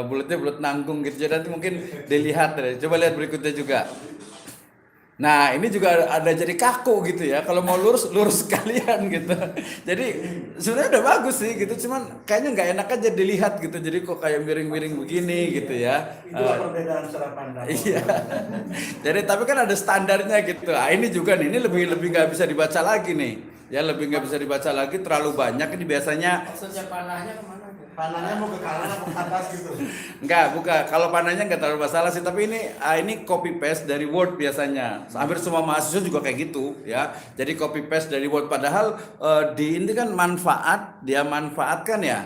bulatnya bulat nanggung gitu. Jadi nanti mungkin dilihat deh. Coba lihat berikutnya juga. Nah, ini juga ada jadi kaku gitu ya. Kalau mau lurus, lurus sekalian gitu. Jadi sebenarnya udah bagus sih gitu. Cuman kayaknya nggak enak aja dilihat gitu. Jadi kok kayak miring-miring begini gitu ya. Itulah perbedaan cara pandang. Iya. Jadi tapi kan ada standarnya gitu. Ah, ini juga nih, ini lebih nggak bisa dibaca lagi nih. Ya lebih nggak bisa dibaca lagi, terlalu banyak. Ini biasanya Maksudnya panahnya kemana? Panahnya mau ke kanan atau ke atas gitu. enggak, bukan. Kalau panahnya enggak terlalu masalah sih, tapi ini copy paste dari Word biasanya. Hampir semua mahasiswa juga kayak gitu, ya. Jadi copy paste dari Word padahal di ini kan dia manfaatkan ya.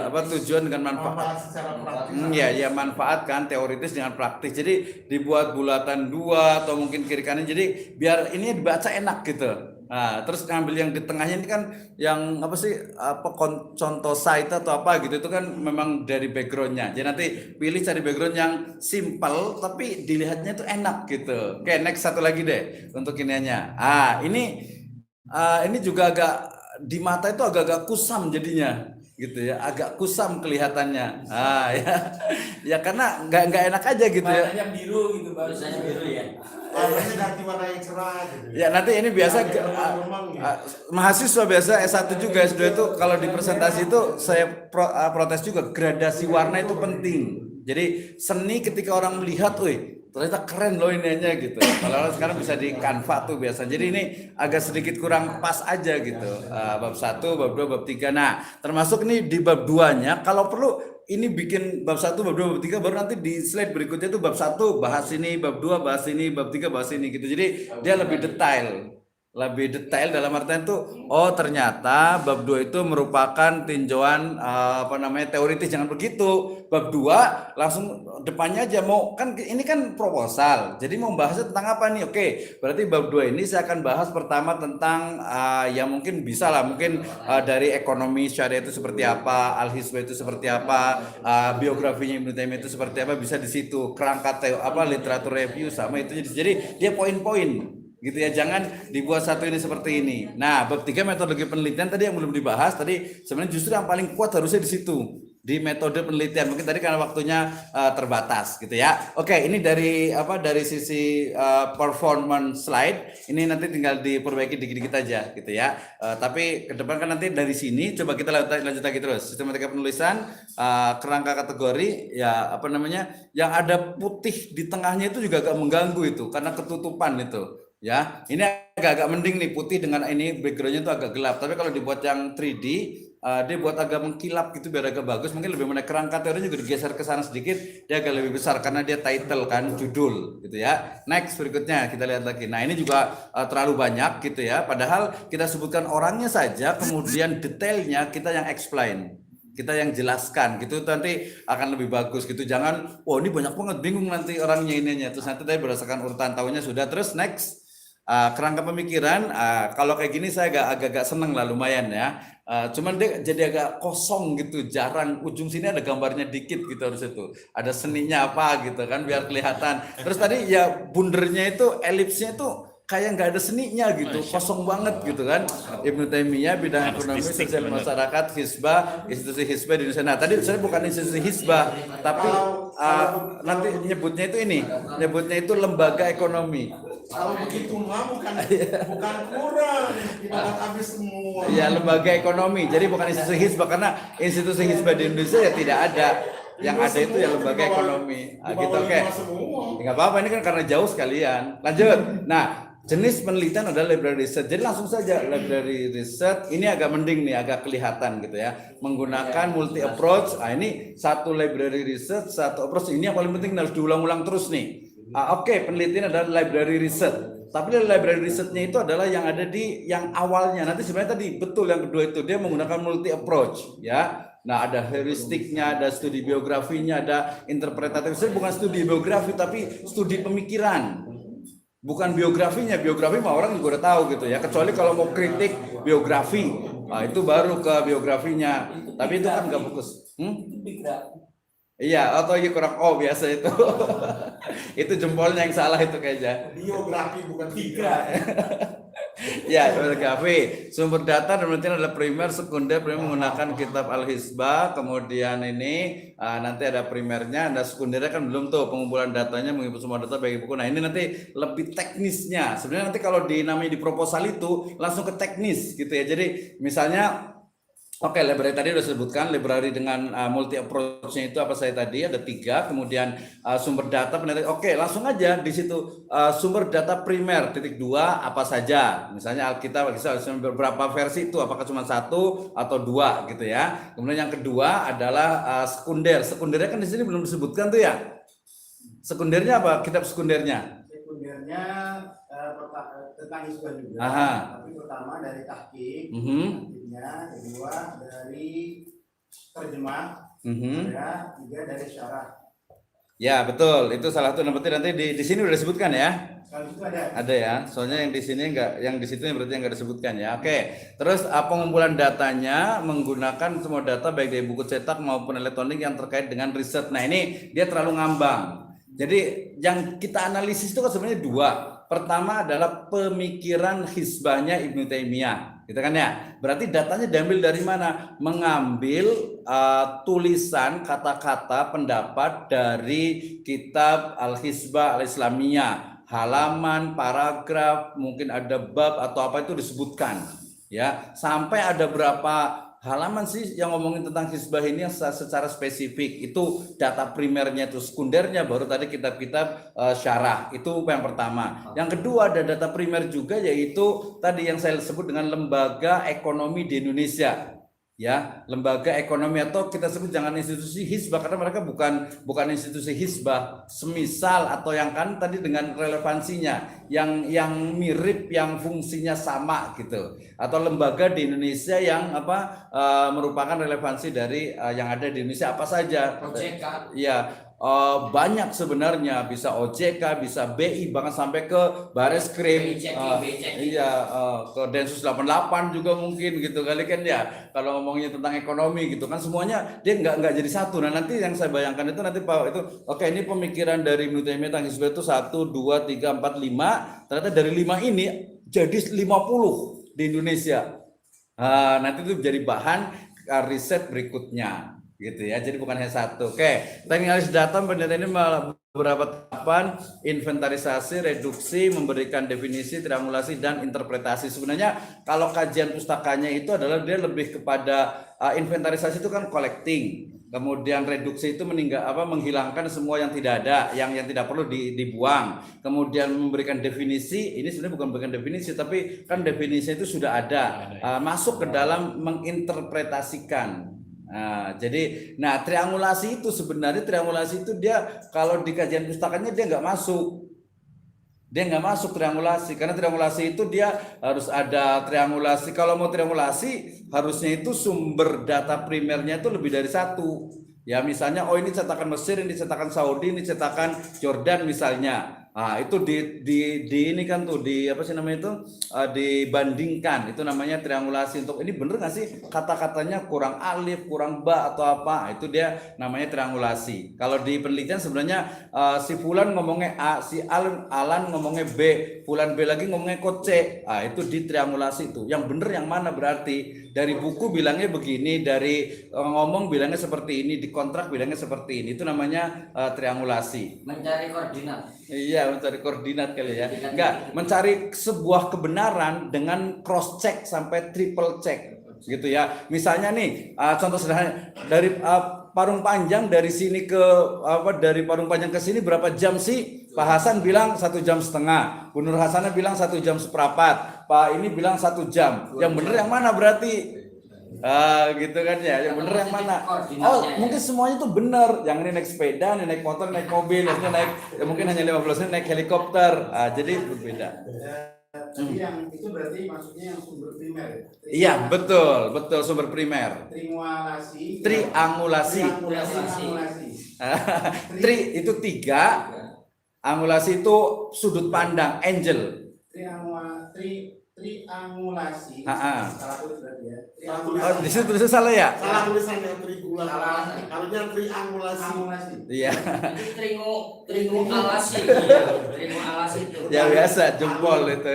Apa tujuan dengan manfaat? Secara praktis. Ya, ya manfaatkan teoritis dengan praktis. Jadi dibuat bulatan dua atau mungkin kiri kanan. Jadi biar ini dibaca enak gitu. Nah, terus ngambil yang di tengahnya ini kan yang apa sih contoh site atau apa gitu itu kan memang dari backgroundnya. Jadi nanti pilih cari background yang simple tapi dilihatnya itu enak gitu. Oke, next satu lagi deh untuk iniannya. Ini juga agak di mata itu agak-agak kusam jadinya gitu ya, agak kusam kelihatannya. Ya, ya karena nggak enak aja gitu ya. Warnanya biru gitu, biasanya biru ya. Warnanya ganti warna yang cerah gitu. Ya nanti ini biasa mahasiswa biasa S1 juga S2 itu kalau di presentasi itu saya protes juga, gradasi warna itu penting. Jadi seni ketika orang melihat, wih ternyata keren loh ininya gitu. Kalau sekarang bisa di Canva tuh biasa. Jadi ini agak sedikit kurang pas aja gitu. Bab 1, bab 2, bab 3. Nah, termasuk nih di bab 2-nya kalau perlu ini bikin bab 1, bab 2, bab 3 baru nanti di slide berikutnya itu bab 1 bahas ini, bab 2 bahas ini, bab 3 bahas ini gitu. Jadi dia lebih detail. Lebih detail dalam artian itu ternyata bab 2 itu merupakan tinjauan teoritis, jangan begitu. Bab 2 langsung depannya aja mau kan ini kan proposal. Jadi mau bahasnya tentang apa nih? Oke, berarti bab 2 ini saya akan bahas pertama tentang ya mungkin bisa lah mungkin dari ekonomi syariah itu seperti apa, al-hisbah itu seperti apa, biografinya Ibnu Taimiyah itu seperti apa, bisa di situ kerangka literatur review sama itu. Jadi dia poin-poin gitu ya, jangan dibuat satu ini seperti ini. Nah, bab 3 metodologi penelitian tadi yang belum dibahas tadi sebenarnya justru yang paling kuat harusnya di situ, di metode penelitian. Mungkin tadi karena waktunya terbatas gitu ya. Oke, ini dari sisi performance slide ini nanti tinggal diperbaiki dikit-dikit aja gitu ya. Tapi ke depan kan nanti dari sini coba kita lanjut lagi terus. Sistematika penulisan, kerangka kategori ya yang ada putih di tengahnya itu juga agak mengganggu itu karena ketutupan itu. Ya, ini agak mending nih putih dengan ini backgroundnya itu agak gelap. Tapi kalau dibuat yang 3D, dia buat agak mengkilap gitu biar agak bagus. Mungkin lebih menaik kerangka teori juga digeser ke sana sedikit, dia agak lebih besar karena dia title kan, judul gitu ya. Next berikutnya kita lihat lagi. Nah ini juga terlalu banyak gitu ya. Padahal kita sebutkan orangnya saja, kemudian detailnya kita yang explain. Kita yang jelaskan gitu nanti akan lebih bagus gitu. Jangan, ini banyak banget bingung nanti orangnya ininya. Terus nanti tadi berdasarkan urutan tahunnya sudah. Terus next. Kerangka pemikiran, kalau kayak gini saya agak seneng lah lumayan ya. Cuman dia jadi agak kosong gitu, jarang. Ujung sini ada gambarnya dikit gitu harus itu. Ada seninya apa gitu kan biar kelihatan. Terus tadi ya bundernya itu, elipsnya itu kayak nggak ada seninya gitu, kosong banget gitu kan. Ibnu Taimiyah bidang ekonomi sosial masyarakat, hisbah, institusi hisbah di Indonesia. Nah tadi saya bukan institusi hisbah, tapi nanti nyebutnya itu lembaga ekonomi. Kalau begitu mah bukan kurang, kita habis semua. Ya lembaga ekonomi, jadi bukan institusi hisbah karena institusi hisbah di Indonesia ya tidak ada. Yang ada itu ya lembaga ekonomi. Gitu oke. Nggak apa-apa ini kan karena jauh sekalian. Lanjut. Nah jenis penelitian adalah library research. Jadi langsung saja library research ini agak mending nih, agak kelihatan gitu ya. Menggunakan multi approach. Ini satu library research, satu approach. Ini yang paling penting harus diulang-ulang terus nih. Oke, penelitian adalah library research. Tapi library research-nya itu adalah yang ada di yang awalnya. Nanti sebenarnya tadi betul yang kedua itu dia menggunakan multi approach ya. Nah, ada heuristiknya, ada studi biografinya, ada interpretatif. Sebenarnya bukan studi biografi tapi studi pemikiran. Bukan biografinya, biografi mah orang juga udah tahu gitu ya. Kecuali kalau mau kritik biografi, itu baru ke biografinya. Tapi itu kan nggak fokus. Iya, atau kurang biasa itu. Itu jempolnya yang salah itu kayaknya. Biografi bukan tiga. Ya, KV. Sumber data dan penelitian adalah primer, sekunder. Primer menggunakan kitab Al-Hisbah, kemudian ini nanti ada primernya, ada sekundernya kan belum tuh pengumpulan datanya mengimpun semua data bagi buku. Nah ini nanti lebih teknisnya. Sebenarnya nanti kalau namanya di proposal itu langsung ke teknis gitu ya. Jadi misalnya oke, library tadi sudah sebutkan, library dengan multi approach-nya itu apa saya tadi ada 3, kemudian sumber data penelitian. Oke, langsung aja di situ sumber data primer titik 2 apa saja. Misalnya Alkitab beberapa versi itu apakah cuma 1 atau 2 gitu ya. Kemudian yang kedua adalah sekunder. Sekundernya kan di sini belum disebutkan tuh ya. Sekundernya apa? Kitab sekundernya. Sekundernya tentang Hisbah juga. Aha. Tapi pertama dari tahqiq, kedua dari terjemah, ya, 3 dari syarah. Ya betul, itu salah satu nanti di sini udah disebutkan ya. Kalau itu ada. Ada ya, soalnya yang di sini enggak, yang di situ berarti yang enggak disebutkan ya. Oke, terus pengumpulan datanya menggunakan semua data baik dari buku cetak maupun elektronik yang terkait dengan riset. Nah ini dia terlalu ngambang. Jadi yang kita analisis itu kan sebenarnya 2. Pertama adalah pemikiran hisbahnya Ibnu Taimiyah, gitu kan ya. Berarti datanya diambil dari mana? Mengambil tulisan kata-kata pendapat dari kitab Al-Hisbah Al-Islamiyah, halaman, paragraf, mungkin ada bab atau apa itu disebutkan, ya. Sampai ada berapa halaman sih yang ngomongin tentang hisbah ini yang secara spesifik, itu data primernya, itu sekundernya baru tadi kitab-kitab syarah, itu yang pertama. Yang kedua ada data primer juga, yaitu tadi yang saya sebut dengan lembaga ekonomi di Indonesia, ya, lembaga ekonomi, atau kita sebut jangan institusi hisbah karena mereka bukan institusi hisbah, semisal atau yang kan tadi dengan relevansinya yang mirip, yang fungsinya sama gitu, atau lembaga di Indonesia yang merupakan relevansi dari yang ada di Indonesia apa saja. OJK. Ya, banyak sebenarnya, bisa OJK, bisa BI, bahkan sampai ke Bareskrim, ke Densus 88 juga mungkin gitu kali kan ya. Kalau ngomongnya tentang ekonomi gitu kan semuanya dia nggak jadi satu. Nah nanti yang saya bayangkan itu nanti Pak itu oke, ini pemikiran dari Ibnu Taimiyah tentang hisbah itu 1, 2, 3, 4, 5. Ternyata dari 5 ini jadi 50 di Indonesia. Nanti itu jadi bahan riset berikutnya gitu ya. Jadi bukan hanya satu. Oke, teknik analisis data penelitian ini beberapa tahapan: inventarisasi, reduksi, memberikan definisi, triangulasi, dan interpretasi. Sebenarnya kalau kajian pustakanya itu adalah dia lebih kepada inventarisasi itu kan collecting. Kemudian reduksi itu menghilangkan semua yang tidak ada, yang tidak perlu dibuang. Kemudian memberikan definisi, ini sebenarnya bukan memberikan definisi, tapi kan definisi itu sudah ada, masuk ke dalam menginterpretasikan. Jadi triangulasi itu sebenarnya dia kalau di kajian pustakanya dia nggak masuk triangulasi, karena triangulasi itu dia harus ada triangulasi. Kalau mau triangulasi harusnya itu sumber data primernya itu lebih dari 1. Ya misalnya ini cetakan Mesir, ini cetakan Saudi, ini cetakan Jordan misalnya. Itu di ini kan tuh dibandingkan, itu namanya triangulasi. Untuk ini bener nggak sih kata-katanya kurang alif, kurang ba atau apa, itu dia namanya triangulasi. Kalau di penelitian sebenarnya si Fulan ngomongnya A, si Alan ngomongnya B, Fulan B lagi ngomongnya kode C. Itu di triangulasi itu. Yang bener yang mana berarti? Dari buku bilangnya begini, dari ngomong bilangnya seperti ini, di kontrak bilangnya seperti ini. Itu namanya triangulasi. Mencari koordinat. Iya, mencari koordinat kali ya. Enggak, mencari sebuah kebenaran dengan cross check sampai triple check gitu ya. Misalnya nih, contoh sederhana dari Parung Panjang dari sini ke dari Parung Panjang ke sini berapa jam sih? Pak Hasan bilang 1,5 jam. Bu Nur Hasanah bilang 1,4 jam. Pak ini bilang 1 jam. Yang bener yang mana berarti? Gitu kan ya, yang bener yang mana? Mungkin semuanya tuh bener. Yang ini naik sepeda, ini naik motor, naik mobil, ini naik mungkin hanya 15 menit naik helikopter. Jadi berbeda. Jadi yang itu berarti maksudnya yang sumber primer. Iya, betul sumber primer. Triangulasi. Tri itu 3. Angulasi itu sudut pandang, angle. Triangulasi. Salah tulis berarti ya. Di situ tulisnya salah ya? Salah tulisannya triangulasi. Harusnya triangulasi. Iya. Triangulasi itu. Ya biasa jempol itu.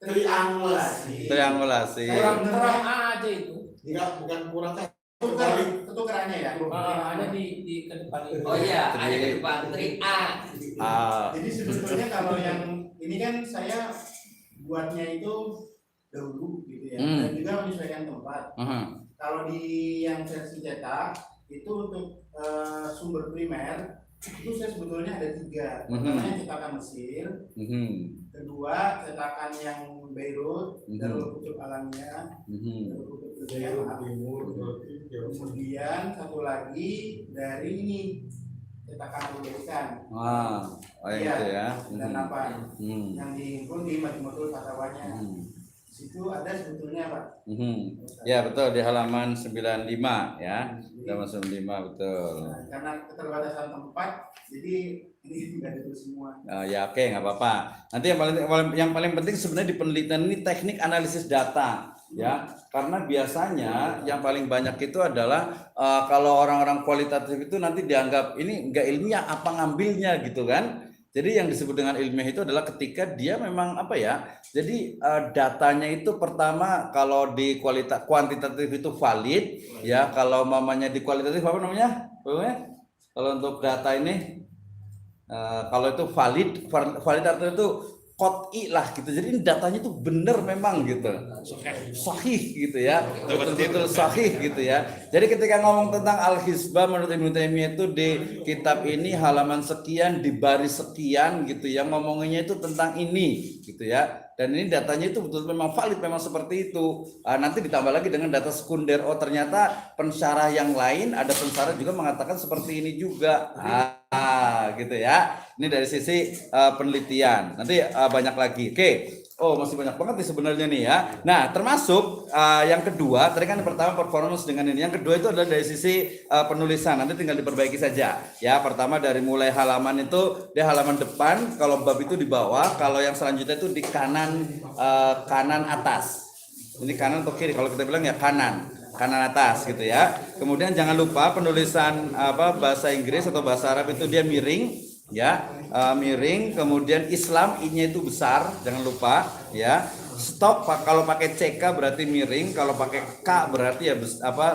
triangulasi. Triangulasi. Kurang terang aja itu. Enggak, bukan kurang Tukerannya ya. Ada di ke depan itu. Oh iya, ada ke depan trik A. Jadi sebetulnya kalau yang ini kan saya buatnya itu dahulu gitu ya, dan juga menyesuaikan tempat. Kalau di yang versi cetak itu untuk sumber primer itu saya sebetulnya ada 3. Pertama yang cetakan Mesir, kedua cetakan yang Beirut, Darul Kutub Alamiah, Darul Kutub Timur, kemudian satu lagi dari ini cetakan Amerikan. Itu ya. Dan apa yang dihimpun di Majmu'ul Fatawanya. Situ ada sebetulnya Pak. Ya betul di halaman 95 ya. Halaman 95 betul. Nah, karena keterbatasan tempat, jadi ini tidak ada semua. Ya oke, nggak apa-apa. Nanti yang paling penting sebenarnya di penelitian ini teknik analisis data ya. Karena biasanya yang paling banyak itu adalah kalau orang-orang kualitatif itu nanti dianggap ini nggak ilmiah apa ngambilnya gitu kan. Jadi yang disebut dengan ilmiah itu adalah ketika dia memang apa ya? Jadi datanya itu pertama kalau di kuantitatif itu valid ya. Kalau mamanya di kualitatif apa namanya? Kalau untuk data ini kalau itu valid artinya itu qot'i lah gitu. Jadi datanya itu benar memang gitu. Sahih gitu ya. Betul-betul sahih gitu ya. Jadi ketika ngomong tentang al-hisbah menurut Ibnu Taimiyah itu di kitab ini halaman sekian di baris sekian gitu ya. Ngomonginnya itu tentang ini gitu ya. Dan ini datanya itu betul memang valid memang seperti itu. Nanti ditambah lagi dengan data sekunder. Oh ternyata pensyarah yang lain ada pensyarah juga mengatakan seperti ini juga. Gitu ya. Ini dari sisi penelitian. Nanti banyak lagi. Oke. Oh masih banyak banget nih sebenarnya nih ya. Nah termasuk yang kedua. Tadi kan yang pertama performance dengan ini. Yang kedua itu adalah dari sisi penulisan. Nanti tinggal diperbaiki saja. Ya pertama dari mulai halaman itu di halaman depan. Kalau bab itu di bawah. Kalau yang selanjutnya itu di kanan atas. Ini kanan atau kiri? Kalau kita bilang ya kanan atas gitu ya. Kemudian jangan lupa penulisan bahasa Inggris atau bahasa Arab itu dia miring ya, miring. Kemudian Islam I-nya itu besar, jangan lupa ya. Stop kalau pakai CK berarti miring, kalau pakai K berarti ya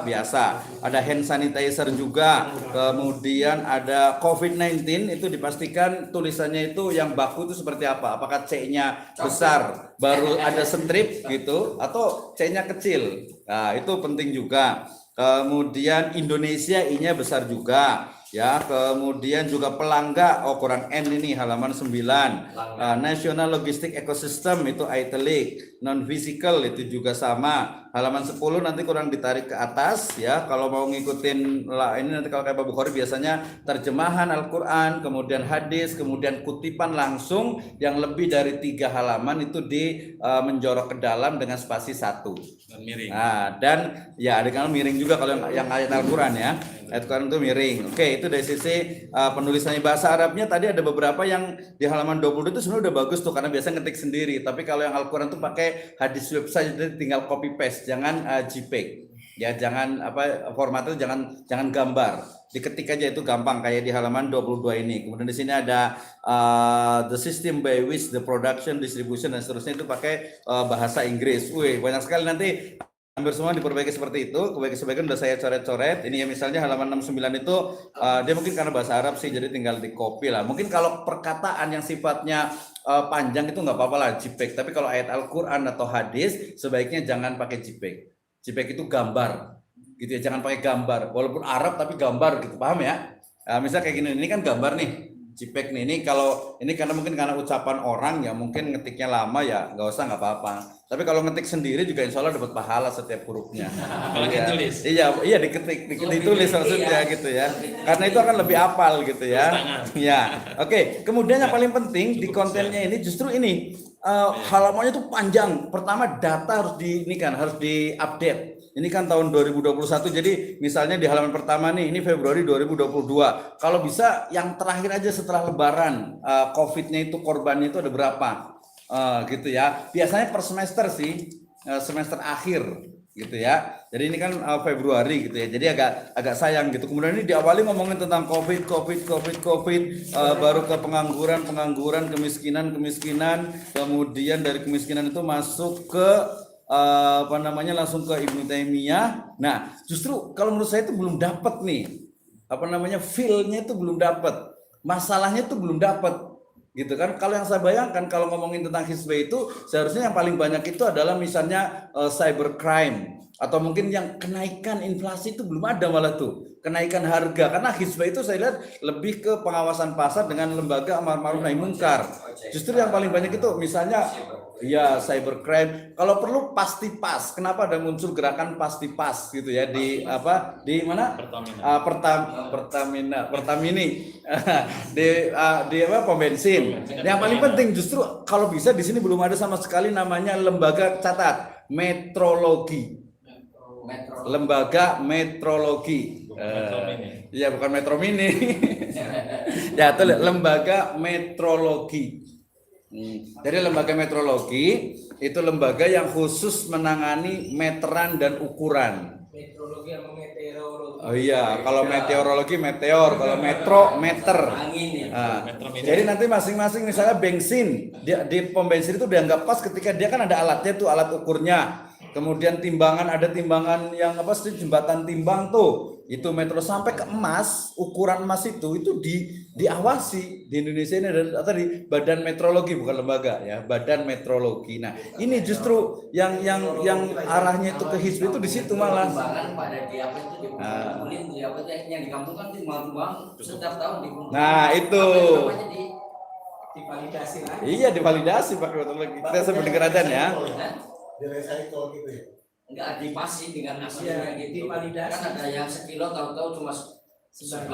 biasa. Ada hand sanitizer juga. Kemudian ada COVID-19 itu dipastikan tulisannya itu yang baku itu seperti apa? Apakah C-nya besar baru ada strip gitu atau C-nya kecil? Nah, itu penting juga. Kemudian Indonesia I-nya besar juga. Ya, kemudian juga pelangga kurang N ini halaman 9. National Logistic Ecosystem itu italic, non physical itu juga sama. Halaman 10 nanti kurang ditarik ke atas ya. Kalau mau ngikutin ini nanti kalau kayak Pak Bukhari biasanya terjemahan Al-Qur'an, kemudian hadis, kemudian kutipan langsung yang lebih dari 3 halaman itu menjorok ke dalam dengan spasi 1. Dan miring. Dan ya ada kalau miring juga kalau yang ayat Al-Qur'an ya. Ayat Al-Qur'an itu miring. Oke, itu dari sisi penulisannya bahasa Arabnya tadi ada beberapa yang di halaman 20 itu sebenarnya udah bagus tuh karena biasa ngetik sendiri. Tapi kalau yang Al-Qur'an tuh pakai hadis website jadi tinggal copy paste, jangan JPEG. Ya jangan formatnya jangan gambar. Diketik aja itu gampang kayak di halaman 22 ini. Kemudian di sini ada the system by which the production, distribution dan seterusnya itu pakai bahasa Inggris. Wih, banyak sekali nanti hampir semua diperbaiki seperti itu. Sebagian udah saya coret-coret. Ini ya misalnya halaman 69 itu dia mungkin karena bahasa Arab sih jadi tinggal di copy lah. Mungkin kalau perkataan yang sifatnya panjang itu nggak apa-apa lah JPEG. Tapi kalau ayat Al-Qur'an atau hadis sebaiknya jangan pakai JPEG. JPEG itu gambar. Gitu ya, jangan pakai gambar. Walaupun Arab tapi gambar gitu. Paham ya? Misal kayak gini, ini kan gambar nih. JPEG nih, ini kalau ini karena mungkin karena ucapan orang ya mungkin ngetiknya lama ya nggak usah nggak apa-apa. Tapi kalau ngetik sendiri juga insya Allah dapat pahala setiap hurufnya. Apalagi tulis. Iya diketik, ditulis maksudnya gitu ya. Karena itu akan lebih apal gitu ya. Ya, oke. Kemudian yang paling penting di kontennya ini justru ini halamannya tuh panjang. Pertama data harus diupdate. Ini kan tahun 2021, jadi misalnya di halaman pertama nih, ini Februari 2022. Kalau bisa yang terakhir aja setelah Lebaran, COVID-nya itu korbannya itu ada berapa, gitu ya. Biasanya per semester sih, semester akhir, gitu ya. Jadi ini kan Februari gitu ya. Jadi agak sayang gitu. Kemudian ini diawali ngomongin tentang COVID, baru ke pengangguran, kemiskinan, kemudian dari kemiskinan itu masuk ke langsung ke Ibnu Taimiyah. Nah, justru kalau menurut saya itu belum dapat nih. Feel-nya itu belum dapat. Masalahnya itu belum dapat. Gitu kan. Kalau yang saya bayangkan kalau ngomongin tentang hizbah itu seharusnya yang paling banyak itu adalah misalnya cybercrime atau mungkin yang kenaikan inflasi itu belum ada malah tuh. Kenaikan harga karena hizbah itu saya lihat lebih ke pengawasan pasar dengan lembaga amar ma'ruf nahi munkar. Justru yang paling banyak itu misalnya ya cybercrime. Kalau perlu pasti pas. Kenapa ada muncul gerakan pasti pas gitu ya di mana? Pertamini di pom bensin. Yang paling penting justru kalau bisa di sini belum ada sama sekali namanya lembaga catat metrologi. Lembaga metrologi. Ya bukan Metro Mini. Ya itu lembaga metrologi. Jadi lembaga metrologi itu lembaga yang khusus menangani meteran dan ukuran. Meteorologi sama meteorologi. Oh iya, kalau meteorologi meteor, kalau metro meter. Jadi nanti masing-masing misalnya bensin di pom bensin itu dianggap pas ketika dia kan ada alatnya tuh, alat ukurnya. Kemudian ada timbangan yang jembatan timbang tuh. Itu metro sampai ke emas, ukuran emas itu diawasi di Indonesia ini atau di Badan Metrologi bukan lembaga ya, Badan Metrologi. Nah, ini justru yang arahnya itu ke hizb itu di situ malah. Pada dia itu dikumpulin yang di kampung kan timbang setiap tahun dikumpulin. Nah, itu. Divalidasi lagi. Iya, divalidasi pakai metrologi. Kita sebut dengar ya. Di recycle gitu ya. Enggak dipasi dengan hasilnya gitu. Divalidasi. Kan ada yang sekilo tahu-tahu cuma 19